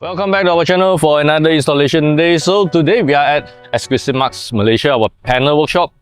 Welcome back to our channel for another installation day. So today we are at Exclusive Marks Malaysia, our panel workshop,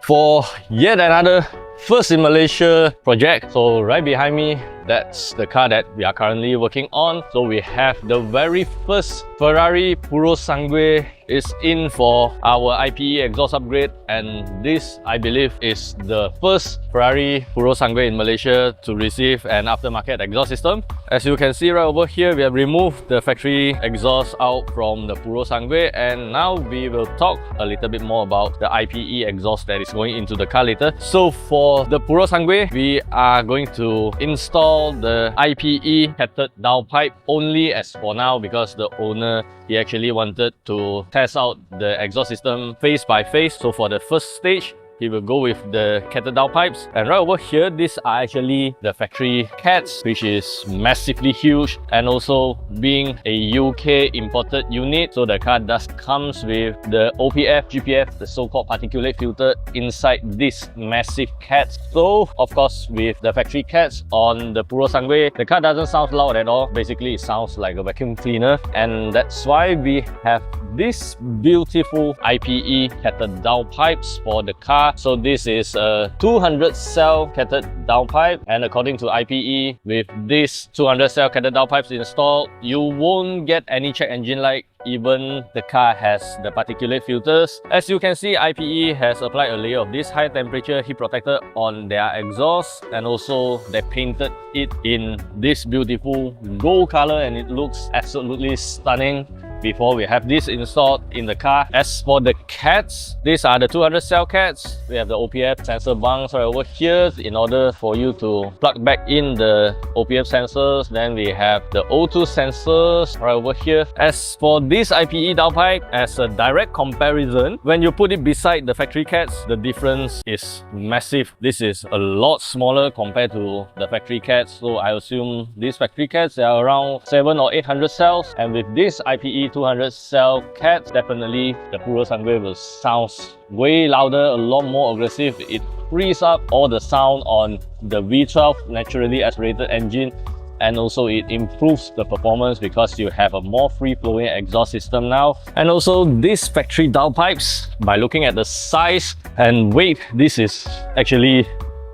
for yet another first in Malaysia project. So right behind me, that's the car that we are currently working on. So we have the very first Ferrari Purosangue is in for our IPE exhaust upgrade, and this, I believe, is the first Ferrari Purosangue in Malaysia to receive an aftermarket exhaust system. As you can see right over here, we have removed the factory exhaust out from the Purosangue, and now we will talk a little bit more about the IPE exhaust that is going into the car later. So for the Purosangue, we are going to install the IPE cathode downpipe only as for now, because the owner, he actually wanted to test out the exhaust system phase by phase. So for the first stage, he will go with the cathode downpipes. And right over here, these are actually the factory cats, which is massively huge, and also being a UK imported unit, so the car does comes with the OPF, GPF, the so-called particulate filter inside this massive cats. So of course, with the factory cats on the Purosangue, the car doesn't sound loud at all. Basically, it sounds like a vacuum cleaner, and that's why we have this beautiful IPE cathode downpipes for the car. So this is a 200 cell cathode downpipe, and according to IPE, with this 200 cell cathode downpipes installed, you won't get any check engine light. Even the car has the particulate filters. As you can see, IPE has applied a layer of this high temperature heat protector on their exhaust, and also they painted it in this beautiful gold color, and it looks absolutely stunning before we have this installed in the car. As for the cats, these are the 200 cell cats. We have the OPF sensor bunks right over here in order for you to plug back in the OPF sensors. Then we have the O2 sensors right over here. As for this IPE downpipe, as a direct comparison, when you put it beside the factory cats, the difference is massive. This is a lot smaller compared to the factory cats. So I assume these factory cats are around 700 or 800 cells, and with this IPE 200 cell cats, definitely the Purosangue will sound way louder, a lot more aggressive. It frees up all the sound on the V12 naturally aspirated engine, and also it improves the performance because you have a more free-flowing exhaust system now. And also these factory downpipes, by looking at the size and weight, this is actually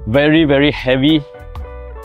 very heavy.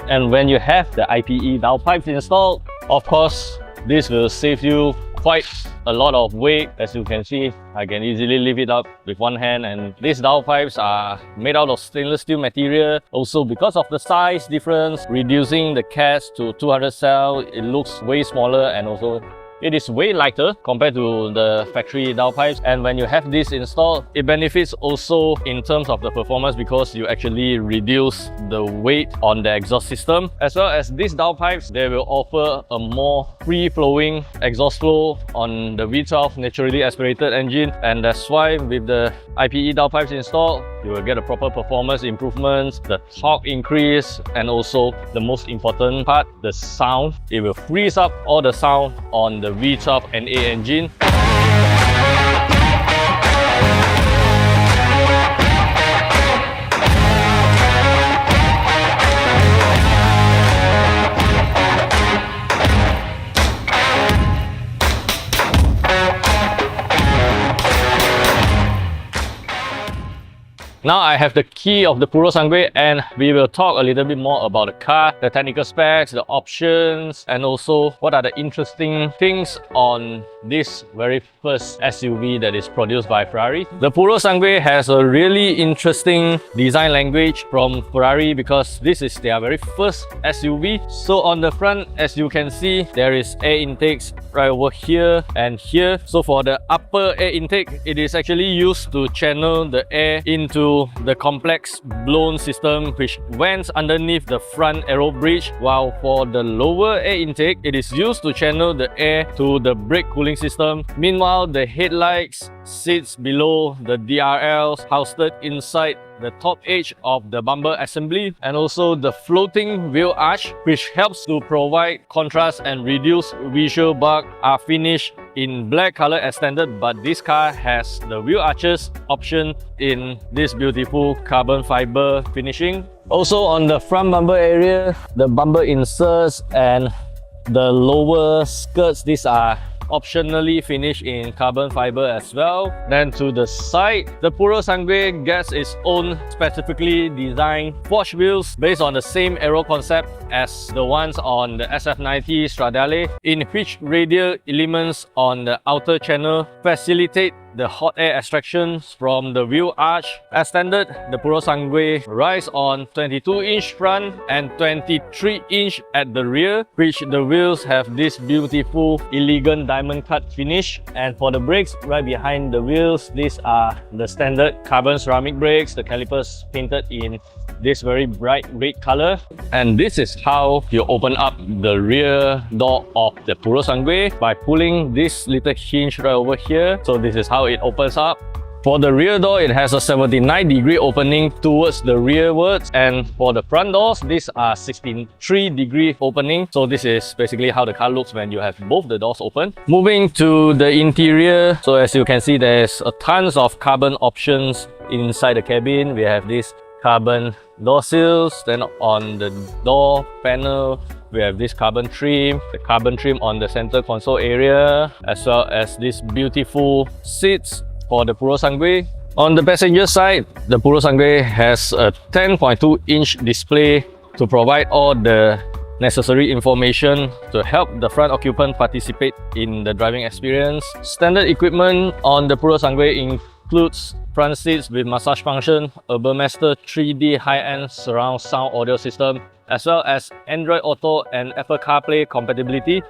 And when you have the IPE downpipes installed, of course, this will save you quite a lot of weight. As you can see, I can easily lift it up with one hand, and these downpipes are made out of stainless steel material. Also, because of the size difference, reducing the cats to 200 cell, it looks way smaller, and also it is way lighter compared to the factory downpipes. And when you have this installed, it benefits also in terms of the performance, because you actually reduce the weight on the exhaust system. As well as these downpipes, they will offer a more free-flowing exhaust flow on the V12 naturally aspirated engine, and that's why with the IPE downpipes installed, you will get a proper performance improvements, the torque increase, and also the most important part, the sound. It will freeze up all the sound on the V12 NA engine. Now I have the key of the Purosangue, and we will talk a little bit more about the car, the technical specs, the options, and also what are the interesting things on this very first SUV that is produced by Ferrari. The Purosangue has a really interesting design language from Ferrari, because this is their very first SUV. So on the front, as you can see, there is air intakes right over here and here. So for the upper air intake, it is actually used to channel the air into the complex blown system which went underneath the front aero bridge, while for the lower air intake, it is used to channel the air to the brake cooling system. Meanwhile, the headlights sits below the DRLs housed inside the top edge of the bumper assembly, and also the floating wheel arch, which helps to provide contrast and reduce visual bug, are finished in black color as standard, but this car has the wheel arches option in this beautiful carbon fiber finishing. Also on the front bumper area, the bumper inserts and The lower skirts, these are optionally finished in carbon fiber as well. Then to the side, the Purosangue gets its own specifically designed forged wheels based on the same aero concept as the ones on the SF90 Stradale, in which radial elements on the outer channel facilitate the hot air extraction from the wheel arch. As standard, the Purosangue rides on 22-inch front and 23-inch at the rear, which the wheels have this beautiful, elegant diamond cut finish. And for the brakes, right behind the wheels, these are the standard carbon ceramic brakes, the calipers painted in this very bright red color. And this is how you open up the rear door of the Purosangue, by pulling this little hinge right over here. So this is how it opens up. For the rear door, it has a 79-degree opening towards the rearwards, and for the front doors, these are 63-degree opening. So this is basically how the car looks when you have both the doors open. Moving to the interior, so as you can see, there's a tons of carbon options inside the cabin. We have this carbon door sills, then on the door panel we have this carbon trim, the carbon trim on the center console area, as well as these beautiful seats for the Purosangue. On the passenger side, the Purosangue has a 10.2-inch display to provide all the necessary information to help the front occupant participate in the driving experience. Standard equipment on the Purosangue includes front seats with massage function, a Burmester 3D high-end surround sound audio system, as well as Android Auto and Apple CarPlay compatibility,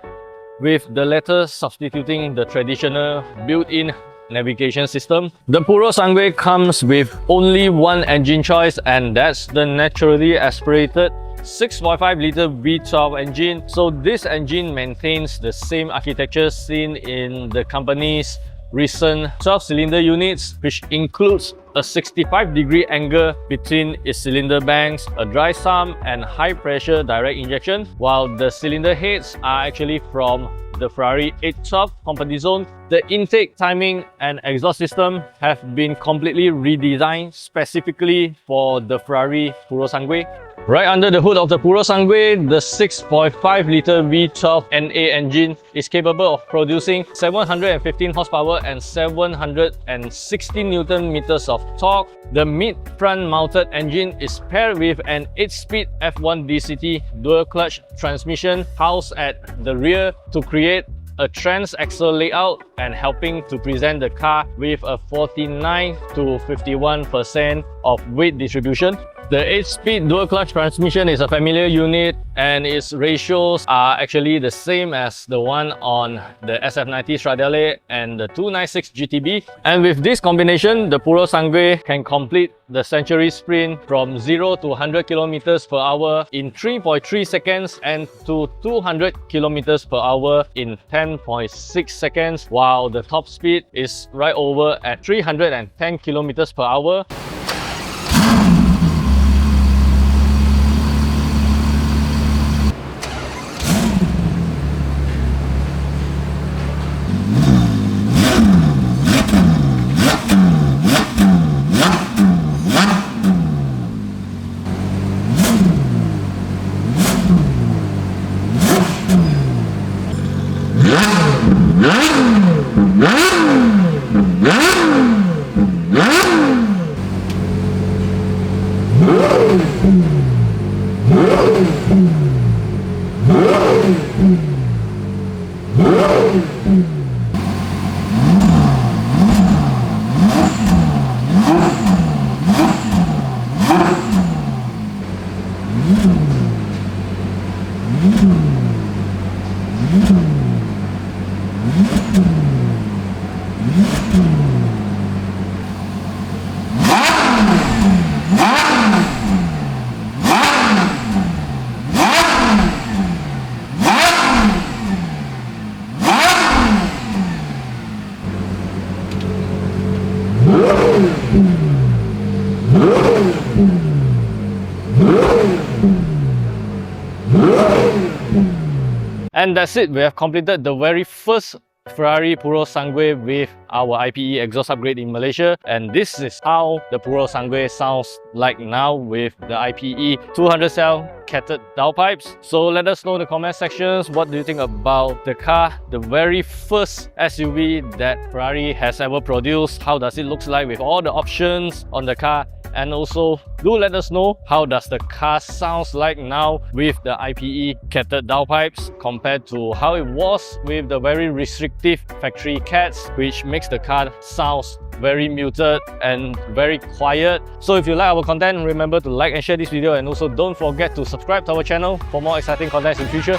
with the latter substituting the traditional built-in navigation system. The Purosangue comes with only one engine choice, and that's the naturally aspirated 6.5-litre V12 engine. So this engine maintains the same architecture seen in the company's recent 12-cylinder units, which includes a 65-degree angle between its cylinder banks, a dry sump and high-pressure direct injection, while the cylinder heads are actually from the Ferrari 812 Comfort Zone. The intake, timing and exhaust system have been completely redesigned specifically for the Ferrari Purosangue. Right under the hood of the Purosangue, the 6.5-litre V12 NA engine is capable of producing 715 horsepower and 760 Newton meters of torque. The mid-front mounted engine is paired with an 8-speed F1 DCT dual-clutch transmission housed at the rear to create a trans-axle layout and helping to present the car with a 49 to 51% of weight distribution. The 8-speed dual-clutch transmission is a familiar unit, and its ratios are actually the same as the one on the SF90 Stradale and the 296 GTB. And with this combination, the Purosangue can complete the century sprint from 0 to 100 km per hour in 3.3 seconds and to 200 km per hour in 10.6 seconds, while the top speed is right over at 310 km per hour. And that's it. We have completed the very first Ferrari Purosangue with our IPE exhaust upgrade in Malaysia, and this is how the Purosangue sounds like now with the IPE 200 cell catted downpipes. So let us know in the comment sections, what do you think about the car, the very first SUV that Ferrari has ever produced. How does it look like with all the options on the car? And also do let us know, how does the car sounds like now with the IPE catted downpipes compared to how it was with the very restrictive factory cats, which makes the car sounds very muted and very quiet. So if you like our content, remember to like and share this video, and also don't forget to subscribe to our channel for more exciting content in future.